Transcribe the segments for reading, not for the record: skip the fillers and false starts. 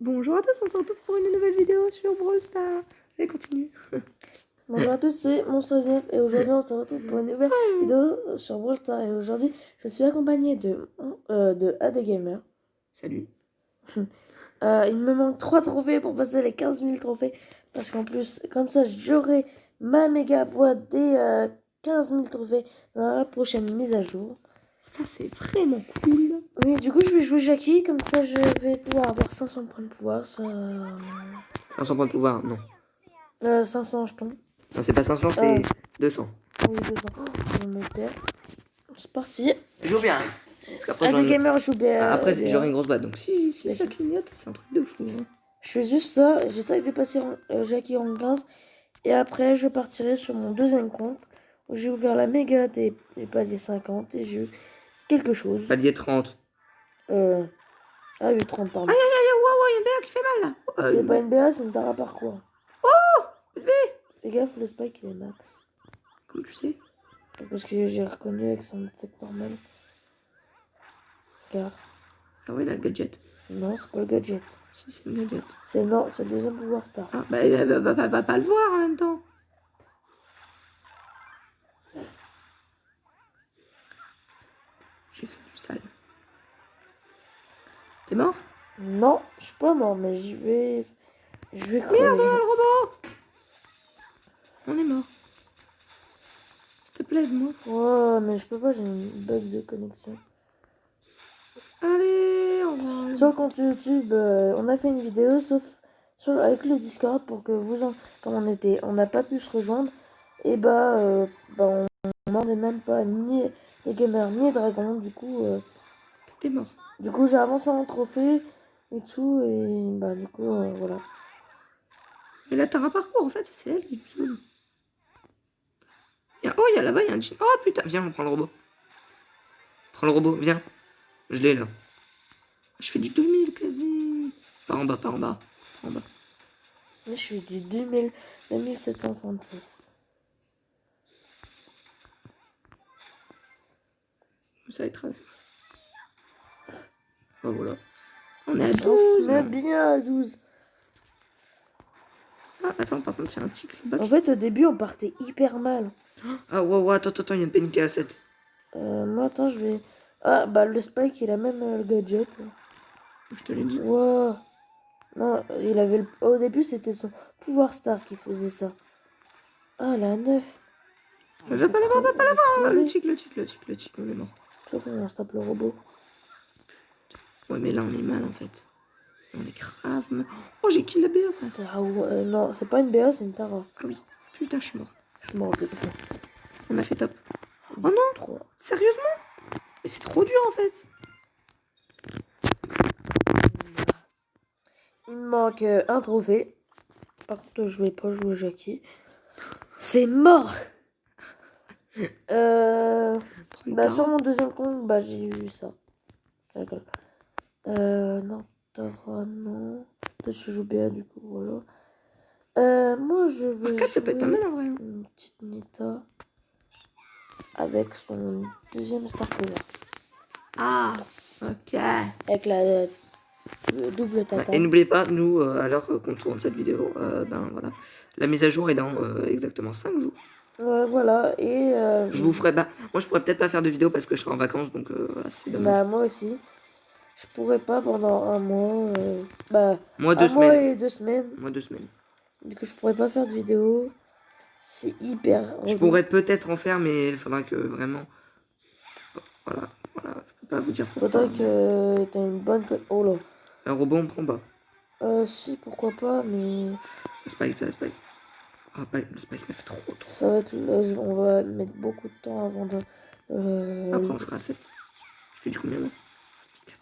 Bonjour à tous, on se retrouve pour une nouvelle vidéo sur Brawl Stars. Allez, continue. Bonjour à tous, c'est Monstre et aujourd'hui on se retrouve pour une nouvelle vidéo sur Brawl Stars. Et aujourd'hui je suis accompagné de AD Gamer. Salut. Il me manque 3 trophées pour passer les 15 000 trophées. Parce qu'en plus, comme ça, j'aurai ma méga boîte des 15 000 trophées dans la prochaine mise à jour. Ça, c'est vraiment cool. Oui, du coup, je vais jouer Jackie. Comme ça, je vais pouvoir avoir 500 points de pouvoir. 500 points de pouvoir, non. 500 jetons. Non, c'est pas 500, c'est 200. Oui, 200. Je me perds. C'est parti. Joue bien. Parce qu'après, AD Gamer joue bien. après j'aurai une grosse boîte. Donc si ça clignote, c'est un truc de fou. Hein. Je fais juste ça, j'essaie de passer Jackie en 15 et après je partirai sur mon deuxième compte où j'ai ouvert la méga des paliers 50 et j'ai eu quelque chose. Palier 30. Ah oui, 30 pardon. Aïe aïe aïe, wow, il y a une BA qui fait mal là. C'est pas une BA, c'est une Tara parcours. Oh, V. Fais gaffe, le spike il est max. Comment tu sais? Parce que j'ai reconnu avec son attaque normale. Car. Ah ouais, là, le gadget. Non, c'est pas le gadget. Si, c'est le gadget. C'est non, c'est le deuxième pouvoir star. Ah, bah, va pas le voir en même temps. J'ai fait du sale. T'es mort? Non, je suis pas mort, mais je vais crever. Merde, le robot! On est mort. S'il te plaît, aide-moi. Ouais, mais je peux pas, j'ai une bug de connexion. Allez, on va... Sur le compte YouTube, on a fait une vidéo sauf avec le Discord pour que comme on n'a pas pu se rejoindre et on demandait même pas ni les gamers ni les dragons. T'es mort. Du coup j'ai avancé en trophée et tout et voilà. Et là, t'as un parcours en fait, c'est elle qui joue. Oh, il y a là-bas, il y a un jean. Oh putain, viens, on prend le robot. Prends le robot, viens. Je l'ai là. Je fais du 2000 quasi. Pas en bas, pas en bas. Pas en bas. Là je suis du 2736. Ça va être traverse. Oh voilà. On est à 12. On se met bien à 12. Ah, attends, par contre, il y a un tic là-bas. En fait au début on partait hyper mal. Ah, wow, attends, il y a une panique à 7. Moi attends je vais... Ah bah le Spike il a même le gadget. Je te l'ai dit. Wow. Non, il avait au début c'était son pouvoir star qui faisait ça. Ah la 9. Mais va pas l'avoir, va pas l'avoir. Le tic, on est mort. De toute façon on se tape le robot. Ouais, mais là, on est mal en fait. On est grave mal. Oh, j'ai kill la BA. Non, c'est pas une BA, c'est une Tara. Ah oui. Putain, je suis mort. Je suis mort, c'est tout. On a fait top. Oh non! 3. Sérieusement? Mais c'est trop dur en fait. Il me manque un trophée. Par contre, je vais pas jouer Jackie. C'est mort! Sur mon deuxième compte, j'ai eu ça. D'accord. Non, Tara, non. Peut-être que je joue BA du coup, voilà. Moi je vais Arcade, ça peut être pas mal en vrai. une petite Nita avec son deuxième star power. Ah, ok. Avec la double tata. Et n'oubliez pas, nous, alors qu'on tourne cette vidéo, voilà. La mise à jour est dans exactement 5 jours. Voilà, et Je vous ferai moi je pourrais peut-être pas faire de vidéo parce que je serai en vacances, donc voilà, c'est dommage. moi aussi. Je pourrais pas pendant un mois. Moi, 2 un mois semaines. et 2 semaines. Moi, 2 semaines. Du coup, je pourrais pas faire de vidéo. C'est hyper. Je pourrais peut-être en faire, mais il faudra que vraiment. Voilà, je peux pas vous dire. Faudrait que t'aies une bonne. Oh là. Un robot, on prend pas. Si, pourquoi pas, mais. Le spike. Ah, le spike m'a fait trop. Ça va être. On va mettre beaucoup de temps avant de. Après, on sera à 7. Je fais du combien là?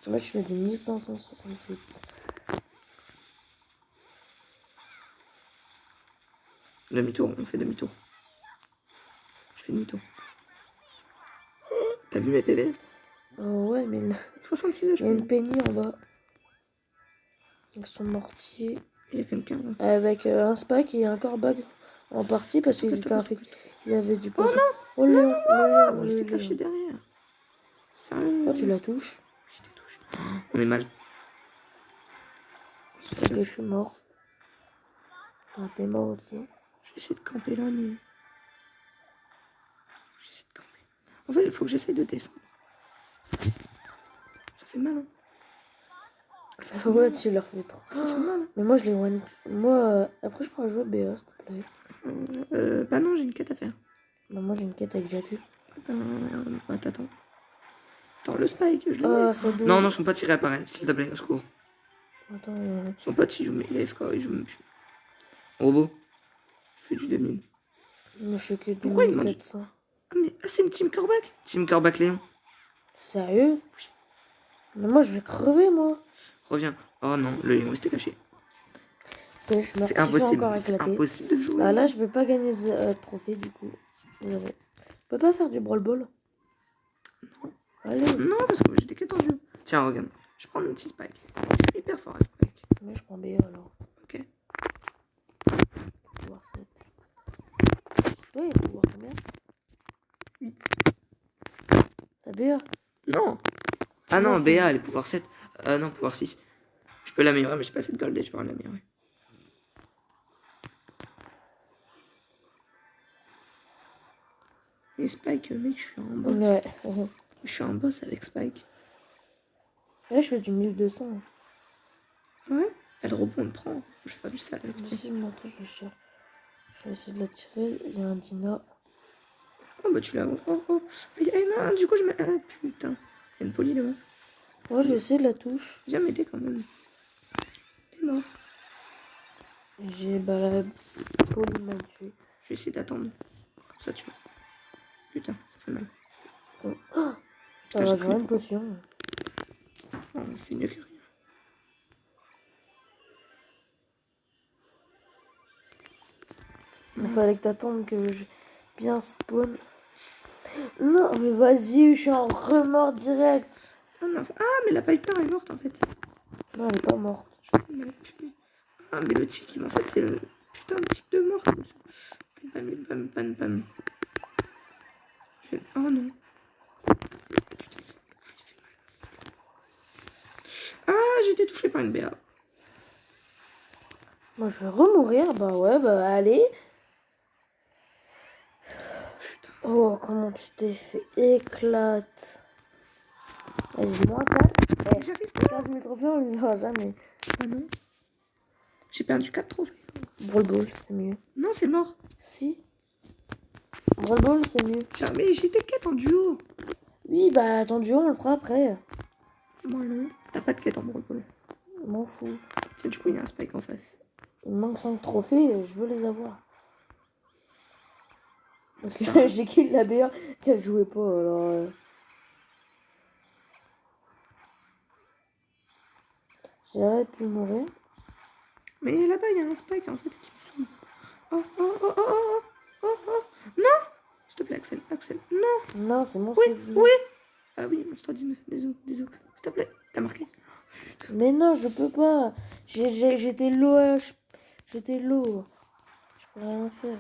Moi, je fais du 1568. Demi-tour, on fait demi-tour. Je fais demi-tour. T'as vu mes PV? Ouais, mais 66 il y a une Penny en bas. Avec son mortier. Il y a quelqu'un là. Avec un spike et un corbag en partie parce qu'ils étaient infectés. Il y avait du poison. Oh non! Oh, Léon, il s'est caché derrière. Sérieux? Oh, tu la touches? Je t'ai touché. On est mal. Ok, je suis mort. Ah, t'es mort aussi. J'essaie de camper là, mais... J'essaie de camper. En fait, il faut que j'essaie de descendre. Ça fait mal, hein. Ouais, tu leur fais trop. Ça fait mal, hein. Mais moi, je les one. Moi, après, je pourrais jouer BA, s'il te plaît. Bah non, j'ai une quête à faire. Bah, moi, j'ai une quête avec Jackie. Attends. Attends, le spike, je l'ai. Ah, ça doit. Non, son pote il réapparaît, s'il te plaît, au secours. Attends, Son pote il joue, mais il est FK, il joue. Robot, je fais du 2000. moi, je fais que Pourquoi il demande 2400. c'est une team Corbac. Team Corbac Léon. Sérieux? Mais moi, je vais crever, moi. Reviens. Oh non, le Léon restait caché. Ok, je me C'est impossible, encore c'est éclaté. impossible de jouer. Bah, là, je peux pas gagner de trophée, du coup. Désolé. Je peux pas faire du brawl ball. Non. Allez. Non, parce que j'ai des quêtes en jeu. Tiens, regarde. Je prends le petit spike. Je suis hyper fort avec spike. Moi, je prends BA alors. Ok. Pouvoir 7. Oui, pouvoir combien? 8. T'as BA? Non. Ah Non, non, je BA, t'ai- elle est pouvoir 7. Non, pouvoir 6. Je peux l'améliorer, mais j'ai pas assez de gold et je peux pas l'améliorer. Et Spike, mec, je suis en boss. Ouais. Je suis en boss avec Spike. Là, je fais du 1200. Ouais. Elle rebond, on le prend. Je vais faire du sale avec Spike. Ici, maintenant, je le cherche. Je vais essayer de la tirer. Il y a un Dina. Oh bah tu l'as. Oh. Non, du coup je mets. Ah putain. Il y a une poly là-bas. Ouais, je vais essayer de la touche. Viens m'aider quand même. T'es mort. J'ai la poli m'a tué. Je vais essayer d'attendre. Comme ça tu vois. Putain, ça fait mal. Oh. Putain, j'ai J'aurais pris. une potion. Oh, c'est mieux que rien. Il fallait que t'attendes que je bien spawn. Non, mais vas-y, je suis en remords direct. Ah, mais la Piper est morte en fait. Non, elle est pas morte. Ah, mais le tic, en fait, c'est le putain de tic de mort. Bam. Oh non. Ah, j'ai été touché par une BA. Moi, je vais remourir. Bah ouais, bah allez. Oh, comment tu t'es fait éclate. Vas-y, moi, 4. J'arrive pas. 15 000 trophées, on les aura jamais. Ah non. J'ai perdu 4 trophées. Brawl Ball, c'est mieux. Non, c'est mort. Si. Brawl Ball, c'est mieux. Mais j'ai des quêtes en duo. Oui, bah, ton duo, on le fera après. Moi non. T'as pas de quête en brawl. Je m'en fous. Tiens, du coup, il y a un spike en face. Il me manque 5 trophées, je veux les avoir. Parce Ça. que j'ai kill la BA qu'elle jouait pas, alors... J'aurais pu mourir. Mais là-bas, il y a un spike en fait qui me saoule. Oh. Non. S'il te plaît, Axel. Non. Non, c'est Monstre 19. Oui. Ah oui, Monstre 19. Désolé. S'il te plaît, t'as marqué. Mais non, je peux pas. J'étais low. J'étais low. Je peux rien faire.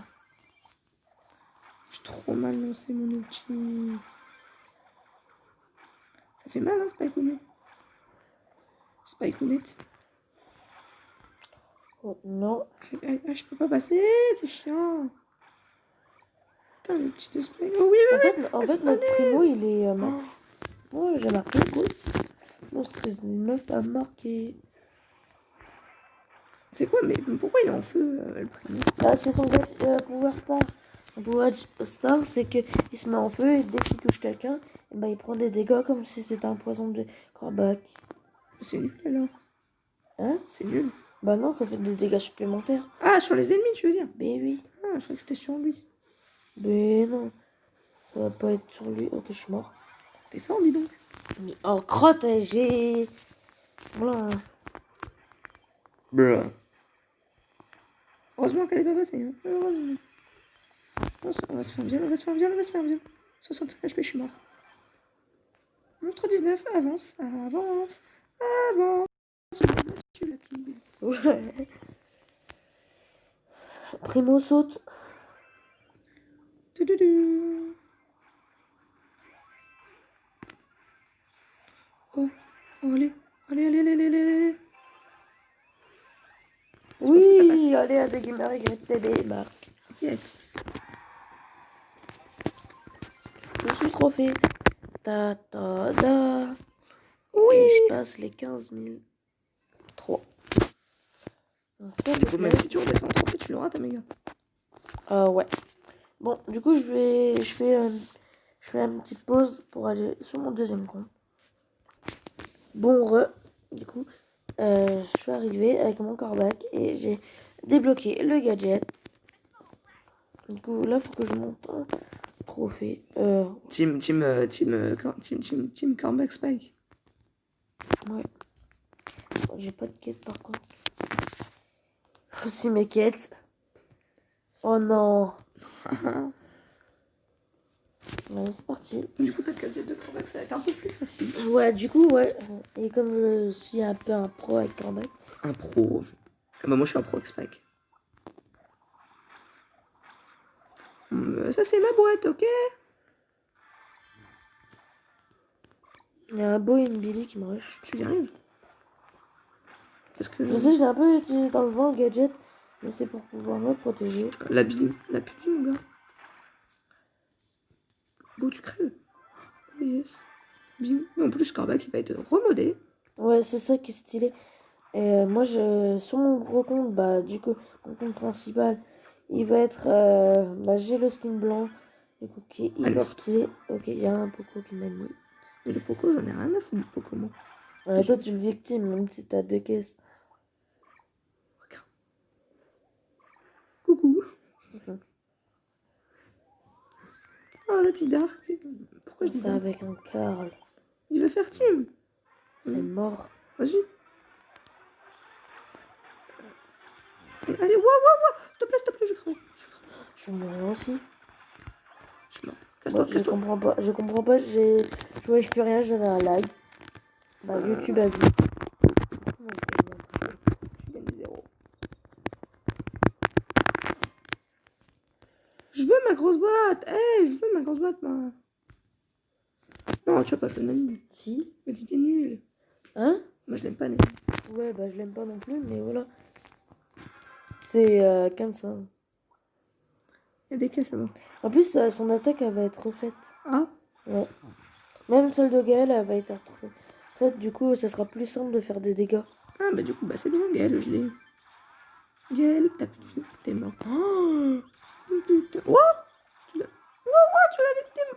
J'ai trop mal lancé mon ulti. Ça fait mal, hein, Spike-Ounet. Oh, non. Ah, je peux pas passer, c'est chiant. Putain, le petit de Spike. Oh oui. En fait notre primo, il est max. Oh, j'ai marqué. Cool. Monstre 19 a marqué. C'est quoi, mais pourquoi il est en feu, le primo? Là, c'est son pouvoir star. Son pouvoir star, c'est qu'il se met en feu et dès qu'il touche quelqu'un, et ben, il prend des dégâts comme si c'était un poison de corbac. C'est nul alors. Hein? C'est nul. Bah non, ça fait des dégâts supplémentaires. Ah, sur les ennemis, tu veux dire? Mais oui. Ah, je crois que c'était sur lui. Mais non. Ça va pas être sur lui. Ok, je suis mort. T'es fort, dis donc. Mais oh, crotte, j'ai... Voilà. Bruh. Heureusement qu'elle est pas passée, hein. Heureusement. Oh, on va se faire bien. 65 HP, je suis mort. Monstre 19, avance. Tu l'as pris. Ouais. Primo saute. Tududu. Oh, allez. oui, allez à DGamerYTV, Marc. Yes. Je suis trophée. Ta ta ta. Oui. Et je passe les 15 000. 3. Du coup, même si tu redescends trop vite, tu l'auras ta méga. Ouais. Bon, du coup, je fais une petite pause pour aller sur mon deuxième compte. Bon, du coup, je suis arrivé avec mon corbac et j'ai débloqué le gadget. Du coup, là, faut que je monte un trophée. Team Cormac Spike. Ouais. J'ai pas de quête par contre. Aussi mes quêtes. Oh non. Allez, c'est parti. Du coup, ta gadget de Cormac, ça va être un peu plus facile. Ouais, du coup, ouais. Et comme je suis un peu un pro avec corbac. Un pro. Ah bah moi, je suis un pro avec Spike. Ça, c'est ma boîte, ok? Il y a un beau et une Billy qui me rush. Tu y arrives? Parce que... Je sais, j'ai un peu utilisé dans le vent le gadget, mais c'est pour pouvoir me protéger. La pupille, mon gars. Beau, tu crèves. Oh, yes. Bien. Mais en plus, Corbac, il va être remodé. Ouais, c'est ça qui est stylé. Et moi, sur mon gros compte, bah, du coup, mon compte principal, il va être. J'ai le skin blanc, du coup, qui est hyper stylé. Ok, il y a un Poco qui m'a mis. Mais le Poco, j'en ai rien à foutre du Poco, moi. Toi, tu le victimes, même si t'as 2 caisses. Regarde. Coucou. Oh, le petit Dark. Pourquoi je dis Ça ça? avec un Carl. Il veut faire team. C'est mort. Vas-y. Allez, waouh. S'il te plaît, je crève. Je suis mort aussi. Je suis mort. Moi, Casse-toi. je comprends pas, je voyais plus rien, j'avais un lag. Bah, YouTube a vu. Je veux ma grosse boîte. Je veux ma grosse boîte, moi. Non, tu vas pas jouer Nani. Si. Mais t'es nul. Hein? Moi, je l'aime pas, Nani. Ouais, bah, je l'aime pas non plus, mais voilà. C'est comme ça. Il y a des caisses là-bas. En plus, son attaque, elle va être refaite. Ah? Ouais. Même celle de Gaël, elle va être refaite. Du coup, ça sera plus simple de faire des dégâts. Ah, bah, du coup, bah, c'est bien, Gaël, je l'ai. Gaël, t'es mort. Oh, putain. What? Tu l'as victime.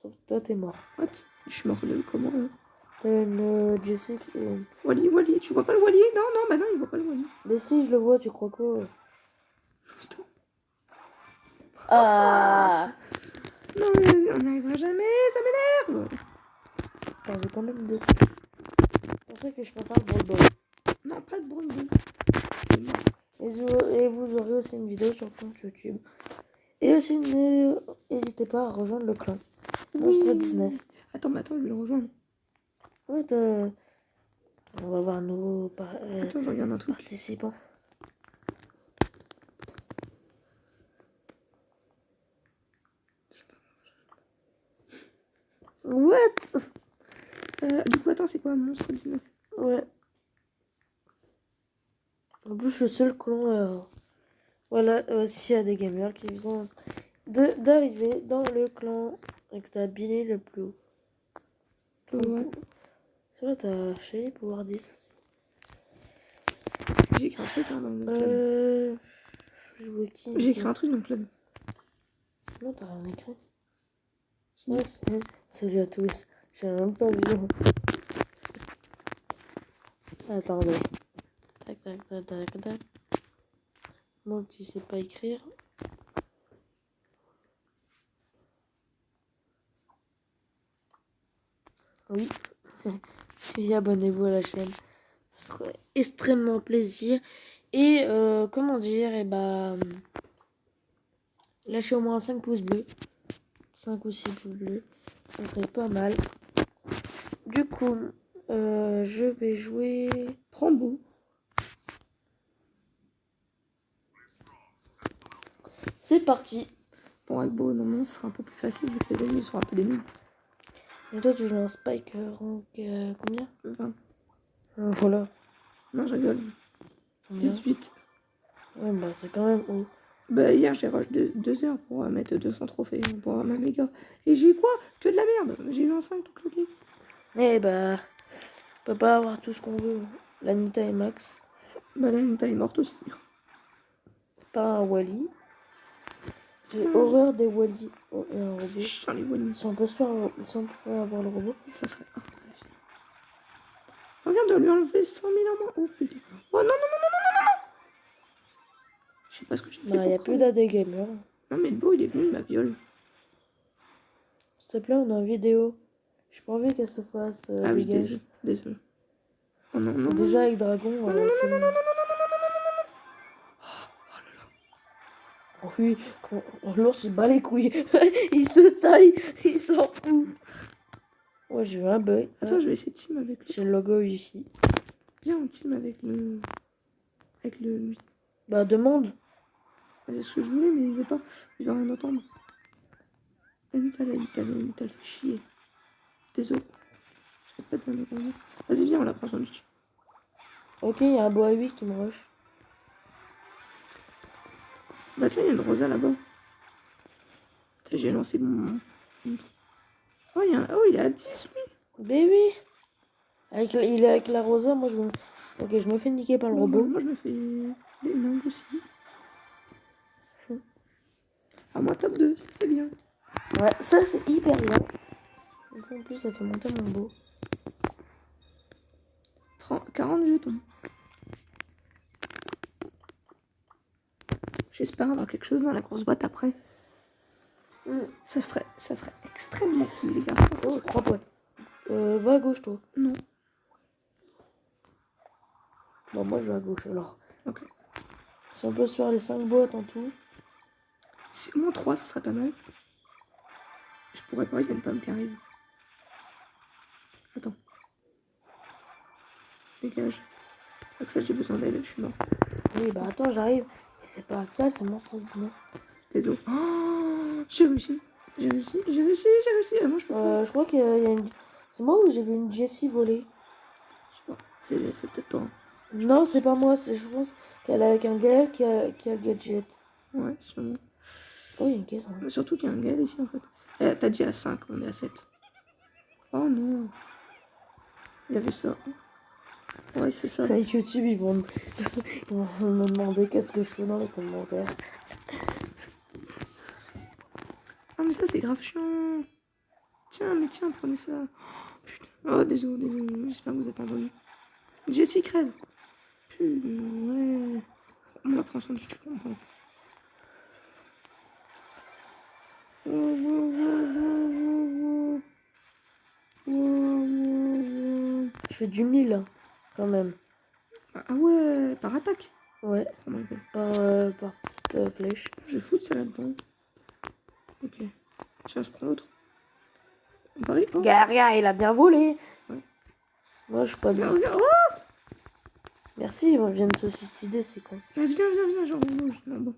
Sauf que toi, t'es mort. What? Je suis mort de comment, là? T'as une Jessica et... Wally, tu vois pas le Wally? Non, bah non, il voit pas le Wally. Mais si, je le vois, tu crois quoi? Putain. Ah! Non, mais on n'y arrivera jamais, ça m'énerve. Attends, j'ai quand même deux. C'est pour ça que je prépare le ball. Non, pas de bruit. Et vous aurez aussi une vidéo sur le compte YouTube. Et aussi, n'hésitez pas à rejoindre le clan. Monstre 19. Attends, je vais le rejoindre. Ouais, on va voir un nouveau Attends, je regarde un truc. participant. What? Du coup, attends, c'est quoi Monstre 19? Ouais. En plus, je suis le seul clan. Voilà, aussi il y a des gamers qui viennent d'arriver dans le clan avec ta Billy le plus haut. Ouais. C'est vrai, t'as Shelly pouvoir 10 aussi. J'ai écrit un truc hein, dans le club. Je jouais qui? J'ai écrit un truc dans le club. Non, t'as rien écrit. Ouais, salut à tous. J'ai même pas vu. Attendez. Tac. Moi qui sais pas écrire. Oui. Et abonnez-vous à la chaîne. Ce serait extrêmement plaisir. Et comment dire, et bah lâchez au moins 5 pouces bleus. 5 ou 6 pouces bleus. Ça serait pas mal. Du coup, je vais jouer Rambo. C'est parti. Bon, avec Beau, normalement, ce sera un peu plus facile vu que les ennemis sont un peu des nuls. Et toi, tu joues un Spike rank combien? 20. Voilà. Non, je rigole. Combien? 18. Ouais, bah c'est quand même haut. Bah, hier, j'ai rush 2 heures pour mettre 200 trophées pour avoir ma méga. Et j'ai eu quoi? Que de la merde. J'ai eu un 5 tout claqué. Eh bah, on peut pas avoir tout ce qu'on veut. L'Anita et Max, Bah, là, Nita est morte aussi. pas un Wally. J'ai Ah, horreur des Wally et un c'est robot. chiant les Wally. Si on peut se faire, si on peut avoir le robot. Ça serait. Ah, regarde, lui enlever 100 000 en moins. Oh putain. Oh non, non, non, non, non, non, non. Je sais pas ce que j'ai fait Bah, y a pour plus crever. d'AD Gamer. Non, mais le beau, il est venu, il m'a violé. S'il te plaît, on est en vidéo. J'ai pas envie qu'elle se fasse Ah oui, dégage. désolé. Oh non, non, non. Déjà avec Dragon, c'est bon. Oh oui, l'ours il bat les couilles. Il se taille, il s'en fout. Ouais, j'ai eu un bug. Attends, je vais essayer de team avec lui. J'ai le logo Wi-Fi. Viens, on team avec le. Avec le. Lui. Bah, demande. Ah, c'est ce que je voulais, mais il veut pas. Il veut rien entendre. Il t'a fait chier. Désolé. Je sais pas de donner. Vas-y, viens, on la prend sur le dessus. Ok, il y a un bois à 8 qui me rush. Bah, tiens, il y a une rosa là-bas. J'ai lancé mon. Oh, il est à 10, lui. Baby. Il est avec la rosa, moi je me... Ok, je me fais niquer par le robot. Moi, je me fais des langues aussi. Ah, moi, top 2, ça c'est bien. Ouais, ça c'est hyper bien. Donc, en plus, ça fait monter mon beau. 40 jetons. J'espère avoir quelque chose dans la grosse boîte après. Ça serait extrêmement cool, les gars. Oh, 3 points. Va à gauche, toi. Non. Bon, moi je vais à gauche alors. Ok. Si on peut se faire les 5 boîtes en tout. Si au moins 3, ce serait pas mal. Je pourrais pas, il y a une pomme qui arrive. Attends. Dégage. Axel, j'ai besoin d'aide, je suis mort. Oui, bah attends, j'arrive. C'est pas Axel, c'est Monstre 19. Désolé. Oh, j'ai réussi. J'ai réussi. Ah, moi, je peux pas. Je crois qu'il y a une... C'est moi ou j'ai vu une Jessie voler? Je sais pas. C'est peut-être toi. Non, c'est pas moi, je pense qu'elle est avec un gars qui a le gadget. Ouais, sûrement. Oh, il y a une caisse. Hein. Mais surtout qu'il y a un gars ici, en fait. T'as dit à 5, on est à 7. Oh non. Il y avait ça. Ouais, c'est ça. YouTube, ils vont me demander qu'est-ce que je fais dans les commentaires. Ah, mais ça, c'est grave chiant. Tiens, prenez ça. Oh, putain. Oh, désolé. J'espère que vous avez pas entendu. Jessie crève. Putain, ouais. On la prend sans du tout. Je fais du 1000 hein, quand même. Ah ouais, par attaque. Ouais, Ça m'arrive. par petite flèche. Je vais foutre ça là-dedans. Ok. Tiens, je prends l'autre. On parie. Oh. Garia, il a bien volé. Ouais. Moi, je suis pas bien. Regarde. Oh, Merci, ils viennent de se suicider, c'est con. viens, genre rouge là-bas.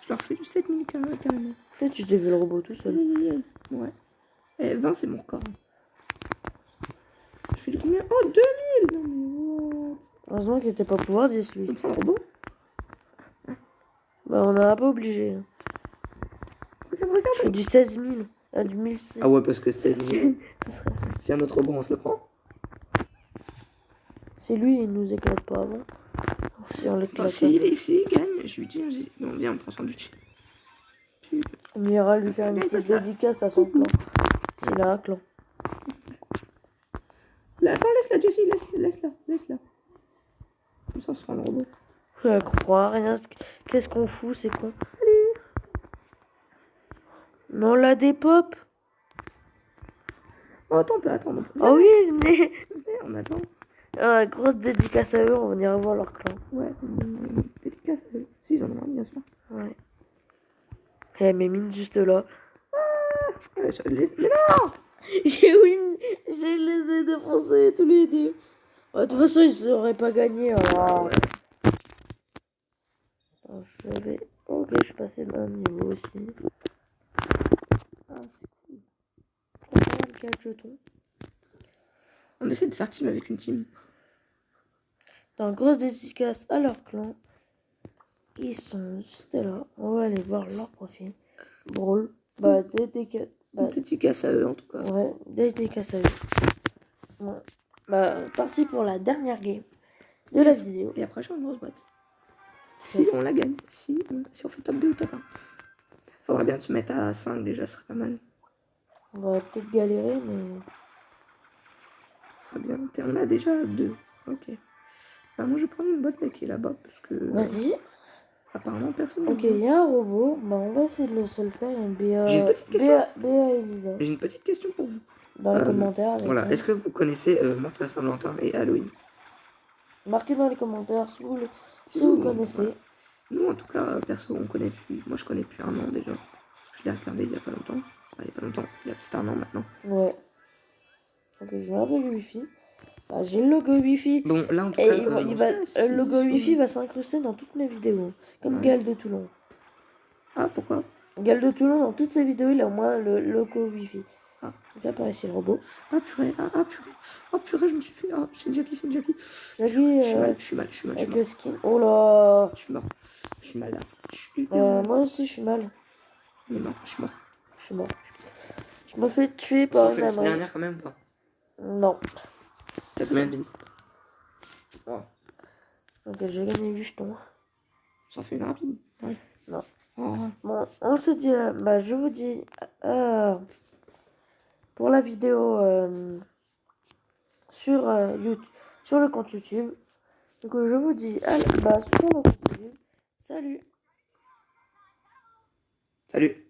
Je leur fais du 7000 carrément. Peut-être tu t'es vu le robot tout seul. Ouais. Et 20, c'est mon record. Je fais du combien? Oh, 2000. Non, mais what? Heureusement qu'il était pas pouvoir 10 lui. On prend le robot. Bah, on n'a pas obligé. Regarde. Je fais du 16 000. Du 1006. Ah ouais, parce que c'est 000. Si un autre robot, on se le prend. C'est lui, il nous éclate pas avant. Si on l'éclate. Si il gagne, je lui dis, non, viens, on prend sandwich. On ira lui faire une petite dédicace à son clan. Il a un clan. Là, attends, laisse-la, Jessie, laisse-la. Comme ça, on se prend le robot. Elle comprend rien. Qu'est-ce qu'on fout, c'est con. Allez. Non, la dépop. Oh, attends, on peut attendre. Ah oui, venez. On attend. Grosse dédicace à eux, on ira voir leur clan. Ouais, dédicace. Si, ils en ont un, bien sûr. Ouais. Eh, mais mine juste là. Mais non. Je les ai défoncés tous les deux. De toute façon, ils n'auraient pas gagné. Alors. Ouais. Attends, ok, je suis passé d'un niveau aussi. Ah, c'est cool. 4 jetons. On essaie de faire team avec une team. Dans grosse dédicace à leur clan. Ils sont juste là. On va aller voir leur profil. Brawl. Bah, Dédicace à eux en tout cas. ouais, dédicace à eux. Bon. Bah, parti pour la dernière game de la vidéo. Et après, j'ai une grosse boîte. Si on la gagne, si on fait top 2 ou top 1. Faudrait bien se mettre à 5 déjà, ce serait pas mal. On va peut-être galérer, mais. Ce serait bien. On a déjà 2. Ok. Bah, moi, je vais prendre une boîte qui est là-bas parce que. Vas-y. Apparemment, personne Ok, ne il y a un robot. Bah, on va essayer de se le faire. Il y a J'ai une petite question. Béa Elisa. J'ai une petite question pour vous. Dans les commentaires. Voilà. Est-ce que vous connaissez Martin Saint-Valentin et Halloween? Marquez dans les commentaires si vous connaissez. Voilà. Nous, en tout cas, perso, on connaît depuis. Moi, je connais depuis 1 an déjà. Parce que je l'ai regardé il y a pas longtemps. Enfin, il y a pas longtemps. Il y a peut-être 1 an maintenant. Ouais. Ok, je vais un peu du Wi-Fi. Bah, j'ai le logo Wi-Fi. Bon, là, en tout Et cas, le logo Wi-Fi va s'incruster dans toutes mes vidéos. Comme Ouais. Gal de Toulon. Ah, pourquoi? Gal de Toulon, dans toutes ses vidéos, il a au moins le logo Wi-Fi. Ah. Donc là, ici le robot. Ah, purée. Ah, purée. Oh, purée, je me suis fait. Ah, c'est Jackie. Jackie, Je suis mal. avec le skin. Oh là. Je suis mort. Je suis mal là. Je suis hyper mal. Moi aussi, je suis mal. Il est mort. Je suis mort. Je suis mort. Je me fais tuer Ça par fait une une petite âme. dernière quand même ou pas? Non. T'as combien de vies? Oh. Ok, j'ai gagné 8 jetons. Ça fait une rapide. Ouais. Non. Oh. Bon, on se dit, bah, je vous dis pour la vidéo sur YouTube, sur le compte YouTube. Donc je vous dis, allez, bah, sur le compte YouTube. Salut. Salut.